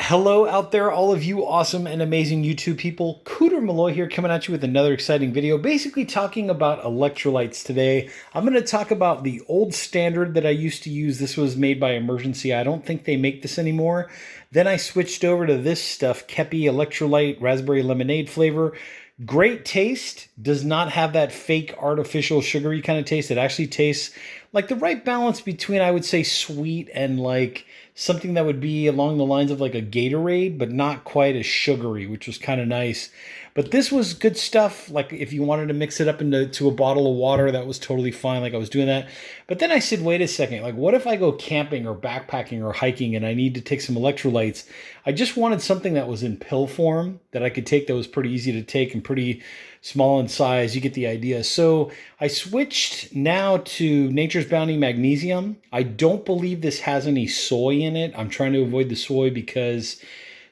Hello out there, all of you awesome and amazing YouTube people. Cooter Malloy here coming at you with another exciting video, basically talking about electrolytes today. I'm going to talk about the old standard that I used to use. This was made by Emergency. I don't think they make this anymore. Then I switched over to this stuff, Kepi Electrolyte Raspberry Lemonade flavor. Great taste, does not have that fake artificial sugary kind of taste. It actually tastes like the right balance between, I would say, sweet and like something that would be along the lines of like a Gatorade, but not quite as sugary, which was kind of nice. But this was good stuff. Like if you wanted to mix it up into a bottle of water, that was totally fine. Like I was doing that. But then I said, wait a second, like what if I go camping or backpacking or hiking and I need to take some electrolytes? I just wanted something that was in pill form that I could take that was pretty easy to take and pretty small in size. You get the idea. So I switched now to Nature's Bounty Magnesium. I don't believe this has any soy in it. I'm trying to avoid the soy because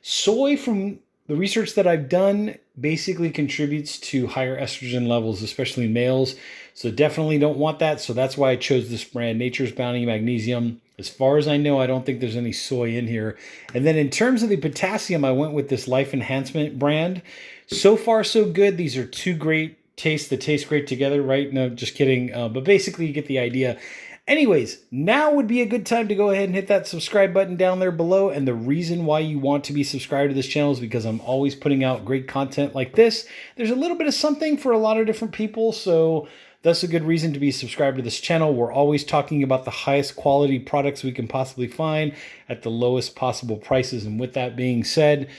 soy, from the research that I've done, basically contributes to higher estrogen levels, especially in males. So definitely don't want that. So that's why I chose this brand, Nature's Bounty Magnesium. As far as I know, I don't think there's any soy in here. And then in terms of the potassium, I went with this Life Enhancement brand. So far, so good. These are two great tastes that taste great together, right? No, just kidding. But basically, you get the idea. Anyways, now would be a good time to go ahead and hit that subscribe button down there below. And the reason why you want to be subscribed to this channel is because I'm always putting out great content like this. There's a little bit of something for a lot of different people, so that's a good reason to be subscribed to this channel. We're always talking about the highest quality products we can possibly find at the lowest possible prices. And with that being said,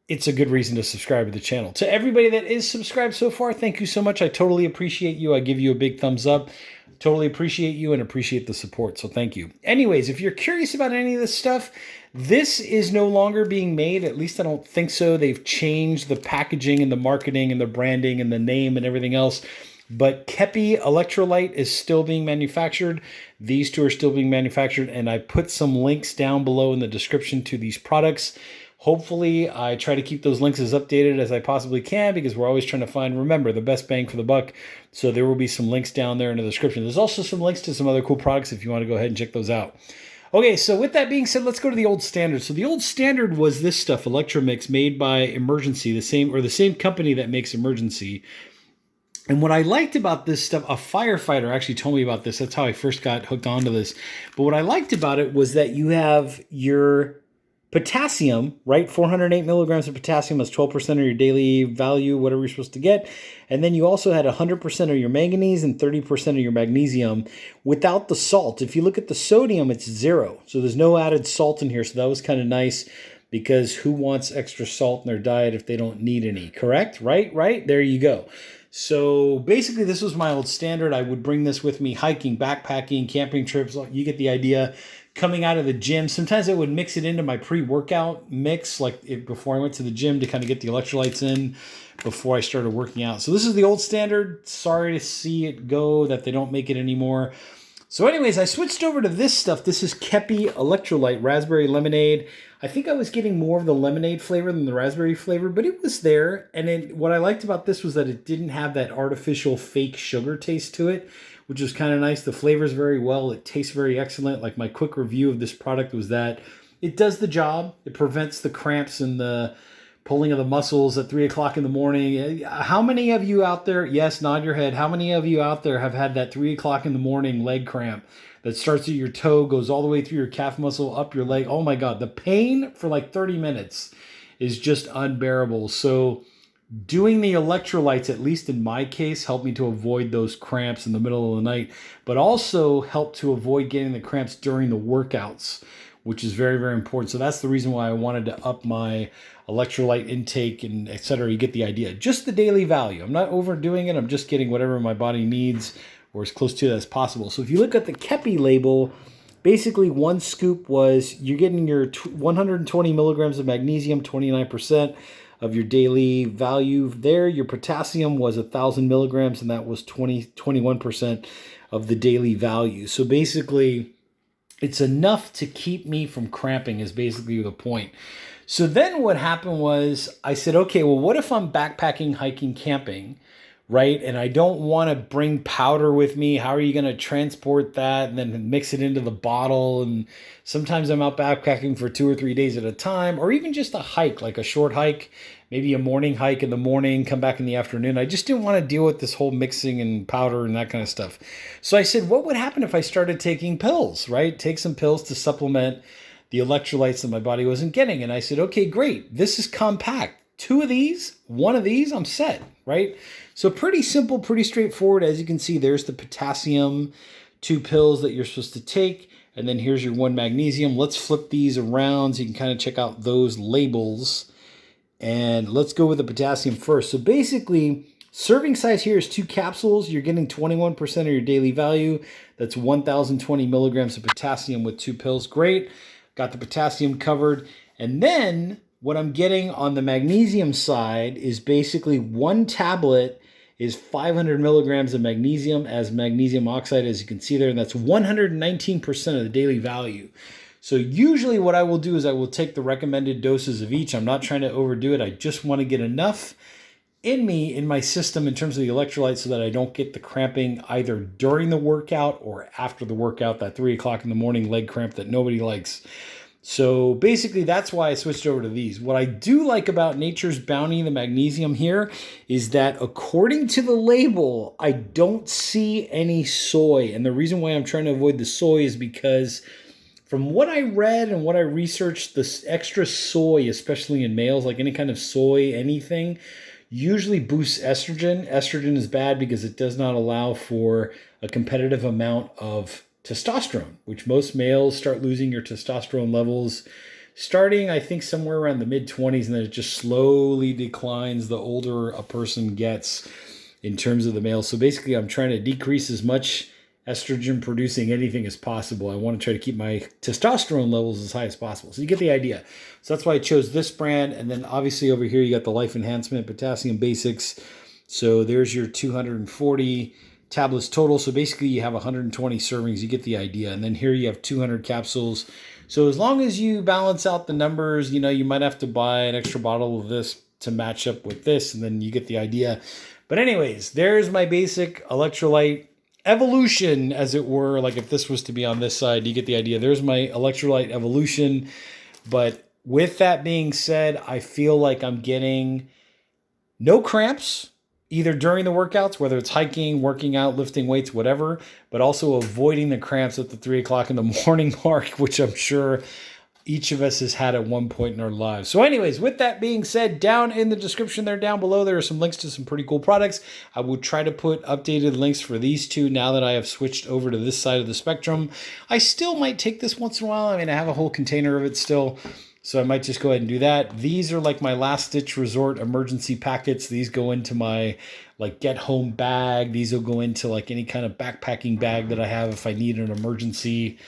it's a good reason to subscribe to the channel. To everybody that is subscribed so far, thank you so much. I totally appreciate you. I give you a big thumbs up. Totally appreciate you and appreciate the support, so thank you. Anyways, if you're curious about any of this stuff, this is no longer being made. At least I don't think so. They've changed the packaging and the marketing and the branding and the name and everything else. But Kepi Electrolyte is still being manufactured. These two are still being manufactured, and I put some links down below in the description to these products. Hopefully, I try to keep those links as updated as I possibly can because we're always trying to find, remember, the best bang for the buck. So there will be some links down there in the description. There's also some links to some other cool products if you want to go ahead and check those out. Okay, so with that being said, let's go to the old standard. So the old standard was this stuff, Electromix, made by Emergency, the same company that makes Emergency. And what I liked about this stuff, a firefighter actually told me about this. That's how I first got hooked onto this. But what I liked about it was that you have your potassium, right? 408 milligrams of potassium is 12% of your daily value, whatever you're supposed to get. And then you also had 100% of your manganese and 30% of your magnesium without the salt. If you look at the sodium, it's 0. So there's no added salt in here. So that was kind of nice because who wants extra salt in their diet if they don't need any, correct? Right? There you go. So basically, this was my old standard. I would bring this with me hiking, backpacking, camping trips. You get the idea. Coming out of the gym, sometimes I would mix it into my pre-workout mix, before I went to the gym to kind of get the electrolytes in before I started working out. So this is the old standard. Sorry to see it go, that they don't make it anymore. So anyways, I switched over to this stuff. This is Kepi Electrolyte Raspberry Lemonade. I think I was getting more of the lemonade flavor than the raspberry flavor, but it was there. And then what I liked about this was that it didn't have that artificial fake sugar taste to it, which is kind of nice. The flavors very well. It tastes very excellent. Like my quick review of this product was that it does the job. It prevents the cramps and the pulling of the muscles at 3 o'clock in the morning. How many of you out there, yes, nod your head. How many of you out there have had that 3 o'clock in the morning leg cramp that starts at your toe, goes all the way through your calf muscle, up your leg? Oh my God, the pain for like 30 minutes is just unbearable. So doing the electrolytes, at least in my case, helped me to avoid those cramps in the middle of the night, but also helped to avoid getting the cramps during the workouts, which is very, very important. So that's the reason why I wanted to up my electrolyte intake and et cetera. You get the idea. Just the daily value. I'm not overdoing it. I'm just getting whatever my body needs or as close to that as possible. So if you look at the Kepi label, basically one scoop was you're getting your 120 milligrams of magnesium, 29% of your daily value there. Your potassium was 1,000 milligrams, and that was 21% of the daily value. So basically, it's enough to keep me from cramping is basically the point. So then what happened was I said, okay, well, what if I'm backpacking, hiking, camping, right? And I don't want to bring powder with me. How are you going to transport that and then mix it into the bottle? And sometimes I'm out backpacking for 2 or 3 days at a time, or even just a hike, like a short hike, maybe a morning hike in the morning, come back in the afternoon. I just didn't want to deal with this whole mixing and powder and that kind of stuff. So I said, what would happen if I started taking pills, right? Take some pills to supplement the electrolytes that my body wasn't getting. And I said, okay, great. This is compact. 2 of these, 1 of these, I'm set, right? So pretty simple, pretty straightforward. As you can see, there's the potassium, 2 pills that you're supposed to take. And then here's your 1 magnesium. Let's flip these around so you can kind of check out those labels. And let's go with the potassium first. So basically, serving size here is 2 capsules. You're getting 21% of your daily value. That's 1,020 milligrams of potassium with 2 pills. Great. Got the potassium covered. And then what I'm getting on the magnesium side is basically 1 tablet is 500 milligrams of magnesium as magnesium oxide, as you can see there, and that's 119% of the daily value. So usually what I will do is I will take the recommended doses of each. I'm not trying to overdo it. I just want to get enough in my system in terms of the electrolytes so that I don't get the cramping either during the workout or after the workout, that 3 o'clock in the morning leg cramp that nobody likes. So basically that's why I switched over to these. What I do like about Nature's Bounty, the magnesium here, is that according to the label, I don't see any soy. And the reason why I'm trying to avoid the soy is because from what I read and what I researched, this extra soy, especially in males, like any kind of soy, anything, usually boosts estrogen. Estrogen is bad because it does not allow for a competitive amount of testosterone, which most males start losing your testosterone levels starting, I think, somewhere around the mid-20s, and then it just slowly declines the older a person gets in terms of the male. So basically, I'm trying to decrease as much estrogen producing anything as possible. I want to try to keep my testosterone levels as high as possible. So you get the idea. So that's why I chose this brand. And then obviously over here, you got the Life Enhancement Potassium Basics. So there's your 240 tablets total. So basically you have 120 servings. You get the idea. And then here you have 200 capsules. So as long as you balance out the numbers, you know, you might have to buy an extra bottle of this to match up with this. And then you get the idea. But anyways, there's my basic electrolyte evolution, as it were. Like if this was to be on this side, you get the idea. There's my electrolyte evolution. But with that being said, I feel like I'm getting no cramps either during the workouts, whether it's hiking, working out, lifting weights, whatever, but also avoiding the cramps at the 3 o'clock in the morning mark, which I'm sure each of us has had at one point in our lives. So anyways, with that being said, down in the description there, down below, there are some links to some pretty cool products. I will try to put updated links for these two now that I have switched over to this side of the spectrum. I still might take this once in a while. I mean, I have a whole container of it still, so I might just go ahead and do that. These are like my last ditch resort emergency packets. These go into my like get home bag. These will go into like any kind of backpacking bag that I have if I need an emergency,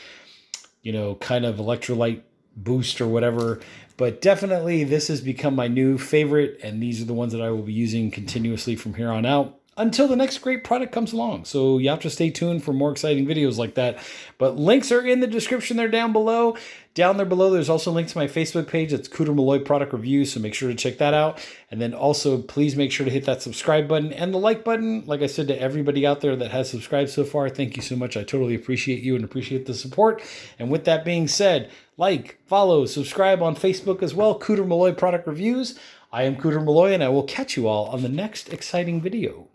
you know, kind of electrolyte boost or whatever. But definitely this has become my new favorite, and these are the ones that I will be using continuously from here on out until the next great product comes along. So you have to stay tuned for more exciting videos like that. But links are in the description there down below. Down there below, there's also a link to my Facebook page. It's Cooter Malloy Product Reviews, so make sure to check that out. And then also, please make sure to hit that subscribe button and the like button. Like I said to everybody out there that has subscribed so far, thank you so much. I totally appreciate you and appreciate the support. And with that being said, like, follow, subscribe on Facebook as well, Cooter Malloy Product Reviews. I am Cooter Malloy, and I will catch you all on the next exciting video.